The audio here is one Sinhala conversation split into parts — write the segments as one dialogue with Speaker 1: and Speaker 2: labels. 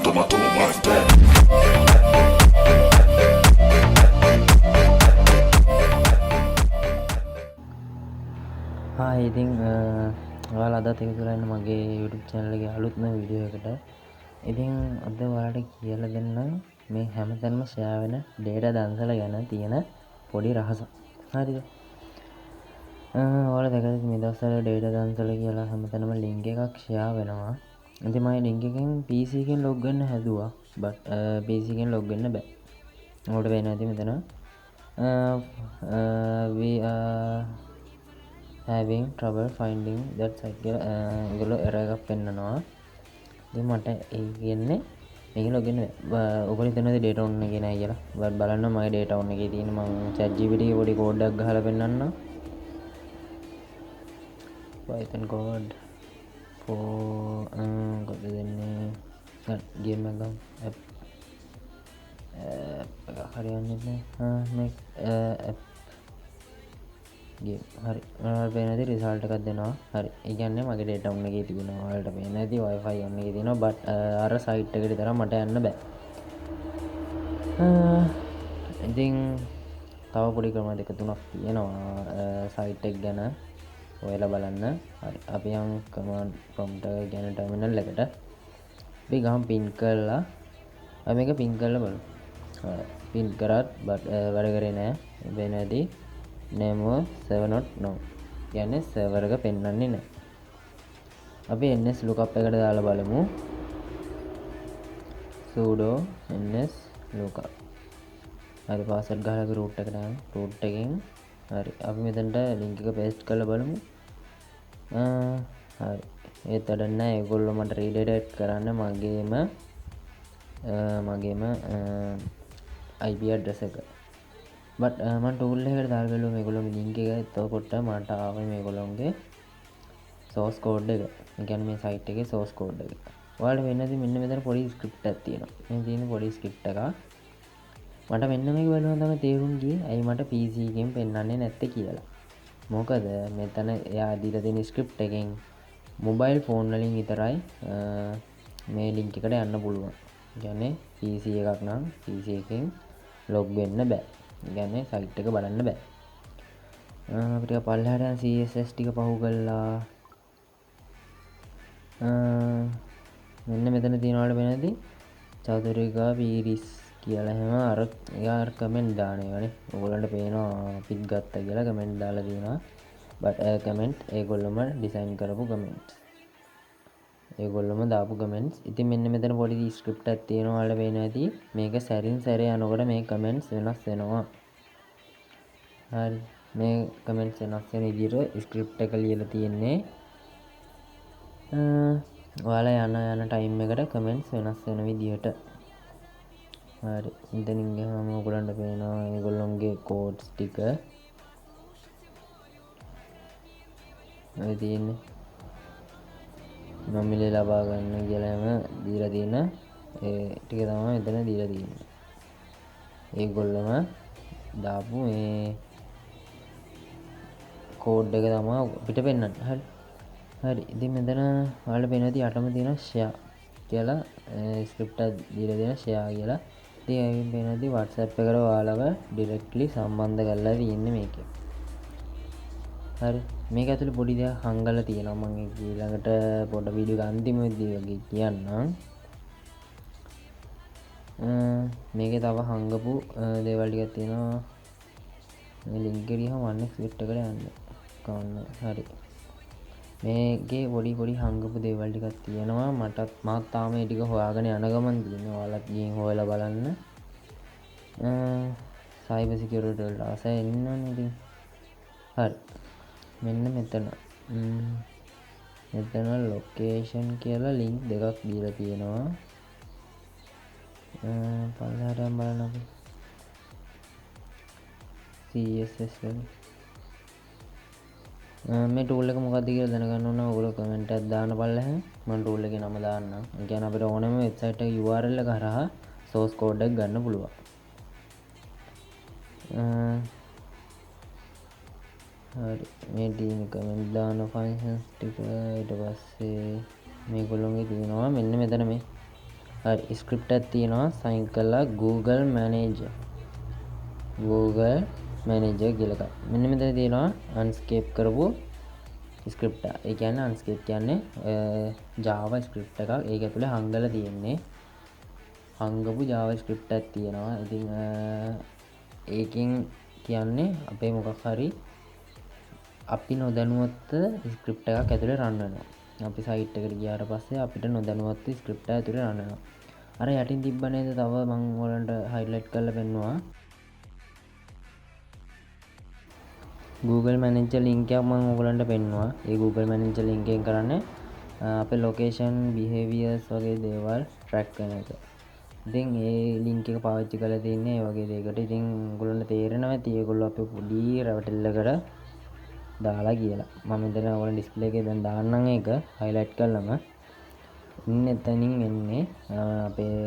Speaker 1: toma, toma más.
Speaker 2: ඉතින් ඔයාලා අදත් එකතු වෙලා ඉන්න මගේ YouTube channel එකේ අලුත්ම වීඩියෝ එකට. ඉතින් අද ඔයාලට කියලා දෙන්නම් මේ හැමතැනම share වෙන data දන්සල ගැන තියෙන පොඩි රහසක්. හරිද? ඔයාලා දැකලා මේ දවස්වල data දන්සල කියලා හැමතැනම link එකක් share වෙනවා. ඉතින් මම link එකෙන් PC එකෙන් log වෙන්න හැදුවා. but PC එකෙන් log වෙන්න බෑ. ඔයාලට වෙන්නේ නැති මෙතන we are having trouble finding that site කියලා ඒගොල්ලෝ error එකක් පෙන්නනවා. ඉතින් මට ඒ කියන්නේ මේක login බෑ. ඔයගොල්ලෝ හිතනවාද data on එකේ නැහැ කියලා. බලන්න මගේ data on එකේ තියෙන මම ChatGPT එකේ පොඩි කෝඩ් එකක් ගහලා පෙන්නන්නම්. Python code for කොහෙද දෙන්නේ? game එක app හරියන්නේ නැහැ. මේ app හරි පේන දේ රිසල්ට් එකක් දෙනවා. හරි. ඒ කියන්නේ මගේ data on එකේ තිබුණා. ඔයාලට පේන්නේ නැති wifi on එකේ තියෙනවා. but අර site එකට විතර මට යන්න බෑ. ඉතින් තව පොඩි ක්‍රම දෙක තුනක් තියෙනවා site එක ගැන ඔයාලා බලන්න. හරි. අපි යන් command prompt එක ගැන terminal එකට. අපි ගහමු pin කරලා. අපි මේක pin කරලා බලමු. pin කරත් but වැඩ කරේ නැහැ. වෙන්නේ නැති name server not known කියන්නේ server එක පෙන්වන්නේ නැහැ. අපි ns lookup එකට දාලා බලමු. sudo ns lookup. හරි password ගහලා අපි root එකට යමු. root එකෙන් හරි අපි මෙතනට link එක paste කරලා බලමු. හරි ඒත් වැඩක් නැහැ. ඒගොල්ලෝ මට redirect කරන්න මගේම IP address එක. but මම tool එකකට දාලා බලුවා මේගොල්ලෝගේ link එක. එතකොට මට ආවේ මේගොල්ලෝගේ source code එක. ඒ කියන්නේ මේ site එකේ source code එක. ඔයාලට වෙන්නේ මෙන්න මෙතන පොඩි script එකක් තියෙනවා. මේ තියෙන පොඩි script එක. මට මෙන්න මේක බලනවා තමයි තේරුම් ගියේ. ඇයි මට PC එකෙන් පෙන්වන්නේ නැත්තේ කියලා. මොකද මෙතන එයා දීලා තියෙන script එකෙන් mobile phone වලින් විතරයි මේ link එකට යන්න පුළුවන්. ඒ කියන්නේ PC එකක් නම් PC එකෙන් log වෙන්න බෑ. කියන්නේ සයිට් එක බලන්න බෑ. අපිට පල්ලෙහාට යන CSS ටික පහු කරලා මෙන්න මෙතන තියෙනවාට වෙනදී චතුරිකා පීරිස් කියලා එහෙම අර යාර කමෙන්ට් දාන ඒවානේ. ඔයගොල්ලන්ට පේනවා පික් ගත්තා කියලා කමෙන්ට් දාලා තියෙනවා. but කමෙන්ට් ඒගොල්ලොම ඩිසයින් කරපු කමෙන්ට්ස්. ඒගොල්ලොම දාපු කමෙන්ට්ස්. ඉතින් මෙන්න මෙතන පොඩි ස්ක්‍රිප්ට් එකක් තියෙනවා. ඔයාලට පේනවා ඇති. මේක සැරින් සැරේ යනකොට මේ කමෙන්ට්ස් වෙනස් වෙනවා. හරි මේ කමෙන්ට්ස් වෙනස් වෙන විදිහට ස්ක්‍රිප්ට් එක ලියලා තියෙන්නේ. ඔයාලා යන ටයිම් එකට කමෙන්ට්ස් වෙනස් වෙන විදිහට. හරි ඉතින් ගියාම ඔයගොල්ලන්ට පේනවා ඒගොල්ලොන්ගේ කෝඩ්ස් ටික. හරි තියෙන්නේ. නොමිලේ ලබා ගන්න කියලාම දීලා තියෙන ඒ ටික තමයි මෙතන දීලා තියෙන්නේ. ඒගොල්ලම දාපු මේ කෝඩ් එක තමයි අපිට පෙන්වන්නේ. හරි ඉතින් මෙතන ඔයාලට පේනවා ඉතින් අටම තියෙන share කියලා ස්ක්‍රිප්ට් එක දීලා තියෙන share කියලා. ඉතින් ඒකෙන් පේනවා ඉතින් WhatsApp එකට ඔයාලව directly සම්බන්ධ කරලා තියෙන්නේ මේකේ. හරි මේක ඇතුලේ පොඩි දෙයක් හංගලා තියෙනවා. මම ඒක ඊළඟට පොඩ වීඩියෝ එක අන්තිමේදී වගේ කියන්නම්. මේකේ තව හංගපු දේවල් ටිකක් තියෙනවා. මේ link එක ගියම 1x script එකට යන්න. කවන්න. හරි. මේකේ පොඩි හංගපු දේවල් ටිකක් තියෙනවා. මාත් තාම මේ ටික හොයාගෙන යන ගමන් තියෙනවා. ඔයාලත් ගිහින් හොයලා බලන්න. cyber security වලට ආසයි ඉන්නවනේ ඉතින්. හරි. මෙන්න මෙතන location කියලා link දෙකක් දීලා තියෙනවා. පල්ලෙහාට බලන්න අපි CSS වල මේ tool එක මොකක්ද කියලා දැනගන්න ඕන. ඔයගොල්ලෝ comment එකක් දාන්න පල්ලෙහා. මම tool එකේ නම දාන්නම්. ඒ කියන්නේ අපිට ඕනෙම website එක URL එක හරහා source code එක ගන්න පුළුවන්. හරි මේ තියෙන කමෙන්ට් දාන ෆන්ක්ෂන්ස් ටික ඊට පස්සේ මේගොල්ලෝගේ තියෙනවා මෙන්න මෙතන මේ හරි ස්ක්‍රිප්ට් එකක් තියෙනවා සයින් කළා Google Manager කියලා එකක්. මෙන්න මෙතන තියෙනවා අන්ස්කේප් කරපු ස්ක්‍රිප්ට් එක. ඒ කියන්නේ අන්ස්කේප් කියන්නේ Java ස්ක්‍රිප්ට් එකක්. ඒක ඇතුලේ හංගලා තියෙන්නේ. හංගපු Java ස්ක්‍රිප්ට් එකක් තියෙනවා. ඉතින් ඒකෙන් කියන්නේ අපේ මොකක් හරි අපි නොදැනුවත්ව ස්ක්‍රිප්ට් එකක් ඇතුලේ රන් වෙනවා. අපි සයිට් එකට ගියාට පස්සේ අපිට නොදැනුවත්ව ස්ක්‍රිප්ට් එක ඇතුලේ රන් වෙනවා. අර යටින් තිබ්බ නේද තව මම ඔයාලන්ට හයිලයිට් කරලා පෙන්නුවා. Google Manager link එකක් මම ඔයගලන්ට පෙන්නුවා. ඒ Google Manager link එකෙන් කරන්නේ අපේ location behaviors වගේ දේවල් track කරන එක. ඉතින් ඒ link එක පාවිච්චි කරලා තින්නේ ඒ වගේ දෙයකට. ඉතින් ඔයගලන්ට තේරෙනවා ඇති ඒගොල්ලෝ අපේ පොඩි රැවටිල්ලකට දාලා කියලා. මම මෙතන ඔයගලන්ට ඩිස්ප්ලේ එකේ දැන් දාන්නම් ඒක highlight කරලම. ඉන්න එතනින් එන්නේ අපේ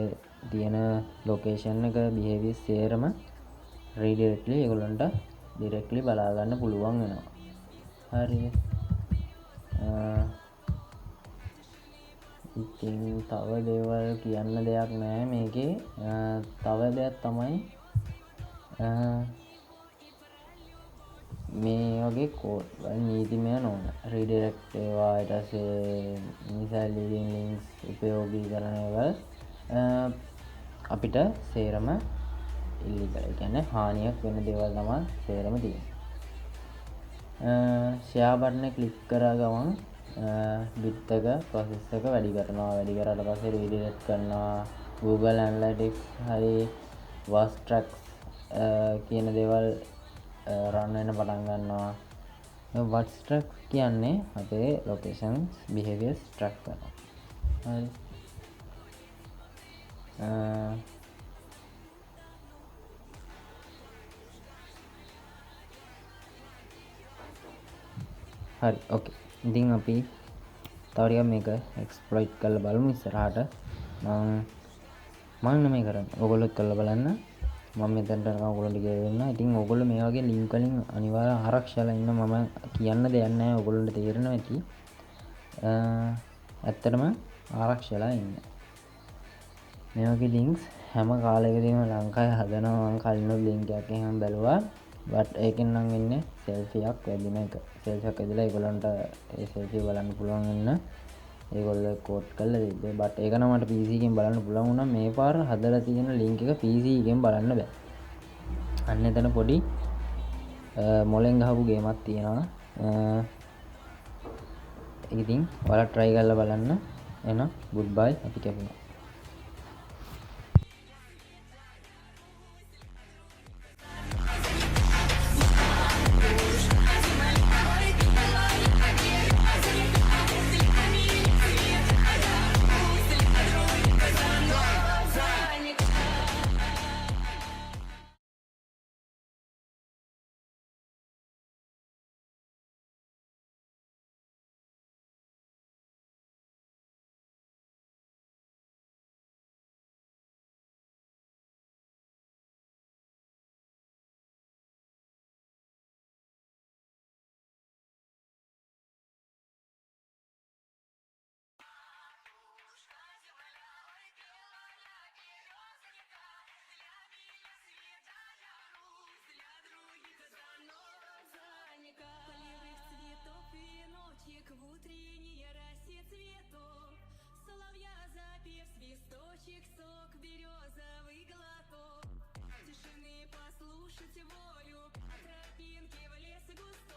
Speaker 2: තියෙන location එක behaviors සේරම redirectly ඒගොල්ලන්ට directly බලා ගන්න පුළුවන් වෙනවා. හරිද? ඉතින් තව දේවල් කියන්න දෙයක් නැහැ මේකේ. තව දෙයක් තමයි මේ වගේ කෝඩ් වල නීතිමය නොවන redirect ඒවා ඊට පස්සේ misleading links උපයෝගී කරන ඒවා අපිට සේරම illegal. ඒ කියන්නේ හානියක් වෙන දේවල් තමයි සේරම තියෙන්නේ. share button එක ක්ලික් කරා ගමන් bit එක process එක වැඩි කරනවා. වැඩි කරාට පස්සේ redirect කරනවා. Google Analytics හරි was tracks කියන දේවල් run වෙන්න පටන් ගන්නවා. was tracks කියන්නේ අපේ locations behaviors track කරනවා. හරි. හරි ඕකේ. ඉතින් අපි තව ටිකක් මේක එක්ස්ප්ලොයිට් කරලා බලමු ඉස්සරහට. මම මේ කරන්නේ ඔයගොල්ලොත් කරලා බලන්න. මම මෙතනට ඔයගොල්ලන්ට කියවෙන්න. ඉතින් ඔයගොල්ලෝ මේ වගේ ලින්ක් වලින් අනිවාර්යෙන් ආරක්ෂාලා ඉන්න. මම කියන්න දෙයක් නැහැ. ඔයගොල්ලන්ට තේරෙනවා ඇති. ඇත්තටම ආරක්ෂාලා ඉන්න. මේ වගේ ලින්ක්ස් හැම කාලයකදීම ලංකාවේ හදනවා. මම කලින් ලින්ක් එකක් එහෙම බැලුවා. බට් ඒකෙන් නම් වෙන්නේ සෙල්ෆි එකක් වැදින එක. සෙල්ෆි එකක් ඇදලා ඒගොල්ලන්ට ඒ සෙල්ෆි බලන්න පුළුවන් වෙන්න ඒගොල්ලෝ කෝඩ් කරලා දෙද්දී. බට් ඒක නම් මට PC එකෙන් බලන්න පුළුවන් වුණා. මේ පාර හදලා තියෙන ලින්ක් එක PC එකෙන් බලන්න බෑ. අන්න එතන පොඩි මොලෙන් ගහපු ගේමක් තියෙනවා. ඉතින් ඔයාලා try කරලා බලන්න. එහෙනම් goodbye අපි කැපුණා.
Speaker 1: В утренней росе цветов соловья запев, свисточек, сок, березовый глоток. Тишины послушать волю, по тропинке в лес густой.